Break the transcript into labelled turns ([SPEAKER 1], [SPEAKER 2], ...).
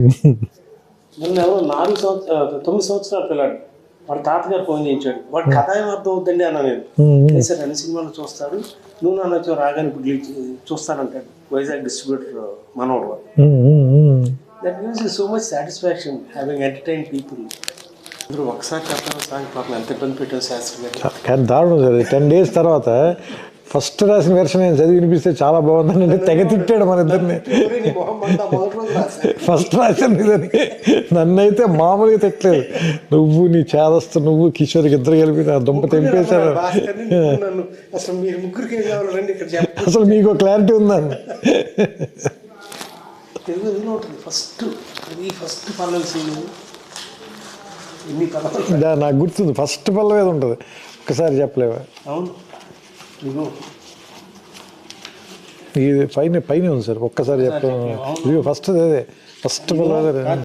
[SPEAKER 1] నిన్న ఎవరో 9 సంవత్సరాల పిల్లాడు వాడు తాతగారు ఫోన్ చేయించాడు. వాడు కథ ఏం అర్థం అవుతుందండి అన్న నేను సార్ అన్ని సినిమాలు చూస్తాడు. నువ్వు నాన్న రాగానే ఇప్పుడు చూస్తానంటాడు. వైజాగ్ డిస్ట్రిబ్యూటర్ మనోడు. That gives you so much satisfaction having entertain people. ఇప్పుడు ఒకసారి చెప్పాను సాంగ్ పాపం ఎంత ఇబ్బంది పెట్టాను శాస్త్రి గారు.
[SPEAKER 2] కానీ దారుణం సార్ 10 days తర్వాత ఫస్ట్ రాసిన వెర్షన్ నేను చదివి వినిపిస్తే చాలా బాగుందని అంటే తెగ తిట్టాడు మన ఇద్దరిని. ఫస్ట్ రాశాను ఇదని నన్నైతే మామూలుగా తిట్టలేదు. నువ్వు నీ చేదస్తు నువ్వు కిషోర్కి ఇద్దరు కలిపి నా దుంప తెంపేశారు.
[SPEAKER 1] అసలు మీరు ముగ్గురికి ఏం కావాలండి ఇక్కడ
[SPEAKER 2] అసలు మీకు క్లారిటీ ఉందండి.
[SPEAKER 1] తెలుగులో ఉంటుంది ఫస్ట్ పల్లవి సీన్ ఎన్ని పల్లవి
[SPEAKER 2] నాకు గుర్తుంది. ఫస్ట్ పల్లవి ఉంటుంది. ఒక్కసారి చెప్పలేవా?
[SPEAKER 1] అవును
[SPEAKER 2] ఇది పైన ఉంది సార్. ఒక్కసారి చెప్పాను. ఇది ఫస్ట్ అదే ఫస్ట్ పల్లవి.